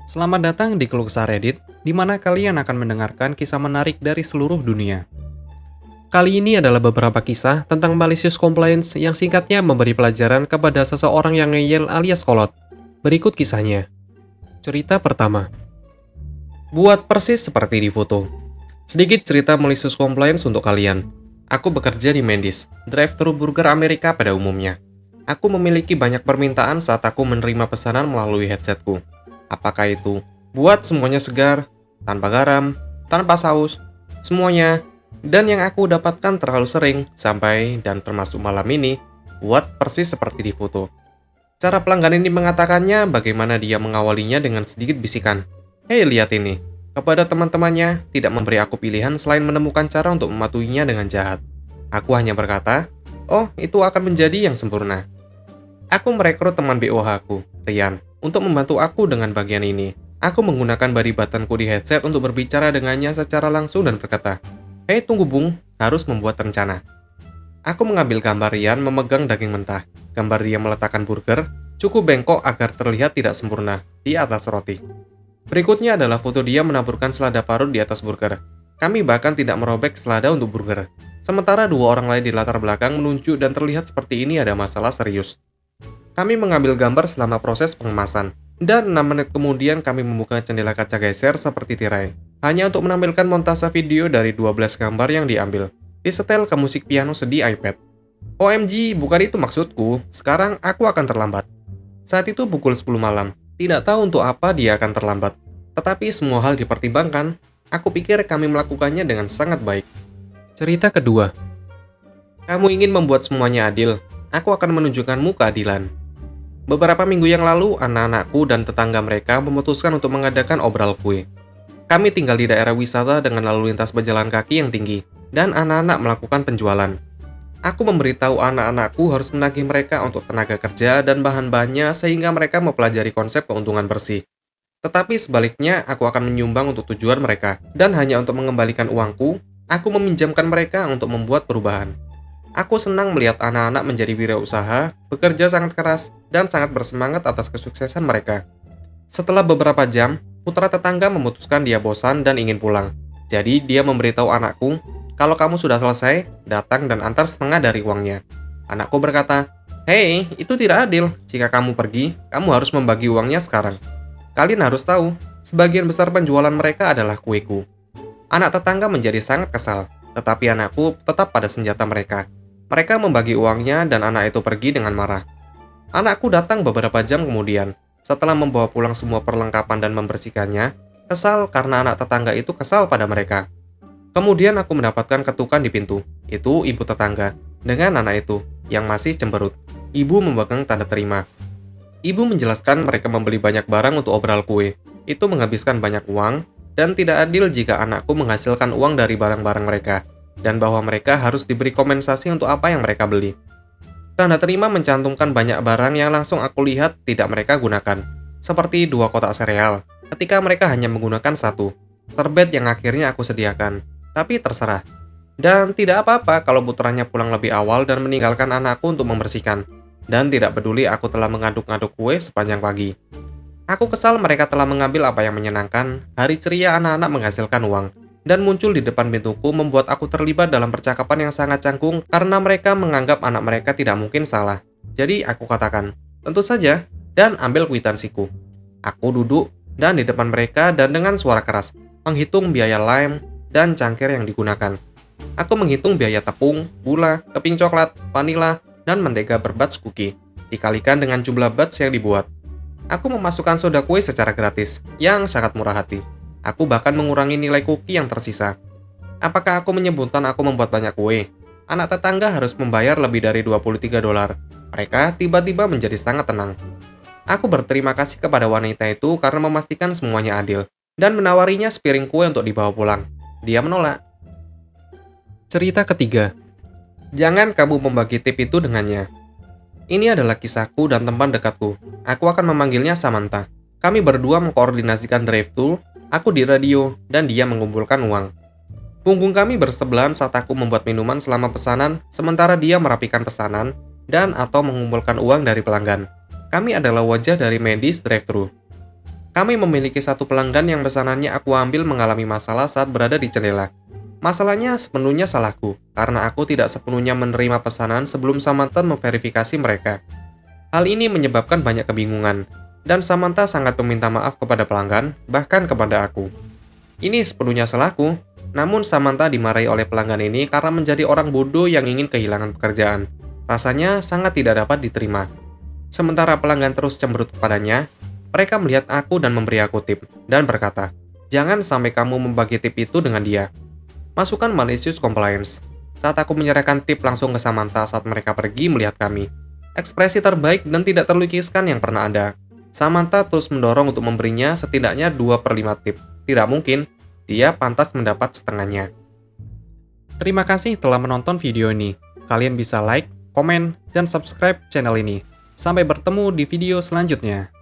Selamat datang di Keluh Kesah Reddit, di mana kalian akan mendengarkan kisah menarik dari seluruh dunia. Kali ini adalah beberapa kisah tentang malicious complaints yang singkatnya memberi pelajaran kepada seseorang yang ngeyel alias kolot. Berikut kisahnya. Cerita pertama. Buat persis seperti di foto. Sedikit cerita malicious complaints untuk kalian. Aku bekerja di Mendy's, drive-thru burger Amerika pada umumnya. Aku memiliki banyak permintaan saat aku menerima pesanan melalui headsetku. Apakah itu buat semuanya segar, tanpa garam, tanpa saus, semuanya. Dan yang aku dapatkan terlalu sering, sampai dan termasuk malam ini, buat persis seperti di foto. Cara pelanggan ini mengatakannya bagaimana dia mengawalinya dengan sedikit bisikan. Hei, lihat ini. Kepada teman-temannya, tidak memberi aku pilihan selain menemukan cara untuk mematuhinya dengan jahat. Aku hanya berkata, oh, itu akan menjadi yang sempurna. Aku merekrut teman BOH aku, Rian, untuk membantu aku dengan bagian ini. Aku menggunakan body buttonku di headset untuk berbicara dengannya secara langsung dan berkata, hei tunggu bung, harus membuat rencana. Aku mengambil gambar Rian memegang daging mentah. Gambar dia meletakkan burger, cukup bengkok agar terlihat tidak sempurna, di atas roti. Berikutnya adalah foto dia menaburkan selada parut di atas burger. Kami bahkan tidak merobek selada untuk burger. Sementara dua orang lain di latar belakang menunjuk dan terlihat seperti ini ada masalah serius. Kami mengambil gambar selama proses pengemasan, dan 6 menit kemudian kami membuka jendela kaca geser seperti tirai, hanya untuk menampilkan montase video dari 12 gambar yang diambil, disetel ke musik piano sedih iPad. OMG, bukan itu maksudku, sekarang aku akan terlambat. Saat itu pukul 10 malam, tidak tahu untuk apa dia akan terlambat, tetapi semua hal dipertimbangkan, aku pikir kami melakukannya dengan sangat baik. Cerita kedua. Kamu ingin membuat semuanya adil, aku akan menunjukkanmu keadilan. Beberapa minggu yang lalu, anak-anakku dan tetangga mereka memutuskan untuk mengadakan obral kue. Kami tinggal di daerah wisata dengan lalu lintas berjalan kaki yang tinggi, dan anak-anak melakukan penjualan. Aku memberitahu anak-anakku harus menagih mereka untuk tenaga kerja dan bahan-bahannya sehingga mereka mempelajari konsep keuntungan bersih. Tetapi sebaliknya, aku akan menyumbang untuk tujuan mereka, dan hanya untuk mengembalikan uangku, aku meminjamkan mereka untuk membuat perubahan. Aku senang melihat anak-anak menjadi wirausaha, bekerja sangat keras, dan sangat bersemangat atas kesuksesan mereka. Setelah beberapa jam, putra tetangga memutuskan dia bosan dan ingin pulang. Jadi dia memberitahu anakku, kalau kamu sudah selesai, datang dan antar setengah dari uangnya. Anakku berkata, hei, itu tidak adil. Jika kamu pergi, kamu harus membagi uangnya sekarang. Kalian harus tahu, sebagian besar penjualan mereka adalah kueku. Anak tetangga menjadi sangat kesal, tetapi anakku tetap pada senjata mereka. Mereka membagi uangnya dan anak itu pergi dengan marah. Anakku datang beberapa jam kemudian, setelah membawa pulang semua perlengkapan dan membersihkannya, kesal karena anak tetangga itu kesal pada mereka. Kemudian aku mendapatkan ketukan di pintu, itu ibu tetangga, dengan anak itu, yang masih cemberut. Ibu memegang tanda terima. Ibu menjelaskan mereka membeli banyak barang untuk obral kue, itu menghabiskan banyak uang, dan tidak adil jika anakku menghasilkan uang dari barang-barang mereka, dan bahwa mereka harus diberi kompensasi untuk apa yang mereka beli. Tanda terima mencantumkan banyak barang yang langsung aku lihat tidak mereka gunakan, seperti 2 kotak sereal, ketika mereka hanya menggunakan 1, serbet yang akhirnya aku sediakan, tapi terserah. Dan tidak apa-apa kalau putranya pulang lebih awal dan meninggalkan anakku untuk membersihkan, dan tidak peduli aku telah mengaduk-aduk kue sepanjang pagi. Aku kesal mereka telah mengambil apa yang menyenangkan, hari ceria anak-anak menghasilkan uang, dan muncul di depan pintuku membuat aku terlibat dalam percakapan yang sangat canggung karena mereka menganggap anak mereka tidak mungkin salah. Jadi aku katakan, tentu saja, dan ambil kwitansiku. Aku duduk dan di depan mereka dan dengan suara keras, menghitung biaya lem dan cangkir yang digunakan. Aku menghitung biaya tepung, gula, keping coklat, vanila, dan mentega berbats cookie, dikalikan dengan jumlah bats yang dibuat. Aku memasukkan soda kue secara gratis, yang sangat murah hati. Aku bahkan mengurangi nilai cookie yang tersisa. Apakah aku menyebutkan aku membuat banyak kue? Anak tetangga harus membayar lebih dari $23. Mereka tiba-tiba menjadi sangat tenang. Aku berterima kasih kepada wanita itu karena memastikan semuanya adil, dan menawarinya sepiring kue untuk dibawa pulang. Dia menolak. Cerita ketiga. Jangan kamu membagi tip itu dengannya. Ini adalah kisahku dan teman dekatku. Aku akan memanggilnya Samantha. Kami berdua mengkoordinasikan drive-thru. Aku di radio, dan dia mengumpulkan uang. Punggung kami bersebelahan saat aku membuat minuman selama pesanan, sementara dia merapikan pesanan, dan atau mengumpulkan uang dari pelanggan. Kami adalah wajah dari Mendy's drive-thru. Kami memiliki satu pelanggan yang pesanannya aku ambil mengalami masalah saat berada di jendela. Masalahnya sepenuhnya salahku, karena aku tidak sepenuhnya menerima pesanan sebelum Samantha memverifikasi mereka. Hal ini menyebabkan banyak kebingungan, dan Samantha sangat meminta maaf kepada pelanggan, bahkan kepada aku. Ini sepenuhnya salahku, namun Samantha dimarahi oleh pelanggan ini karena menjadi orang bodoh yang ingin kehilangan pekerjaan. Rasanya sangat tidak dapat diterima. Sementara pelanggan terus cemberut kepadanya, mereka melihat aku dan memberi aku tip, dan berkata, "Jangan sampai kamu membagi tip itu dengan dia." Masukan malicious compliance. Saat aku menyerahkan tip langsung ke Samantha saat mereka pergi melihat kami. Ekspresi terbaik dan tidak terlukiskan yang pernah ada. Samantha terus mendorong untuk memberinya setidaknya 2/5 tip. Tidak mungkin, dia pantas mendapat setengahnya. Terima kasih telah menonton video ini. Kalian bisa like, komen, dan subscribe channel ini. Sampai bertemu di video selanjutnya.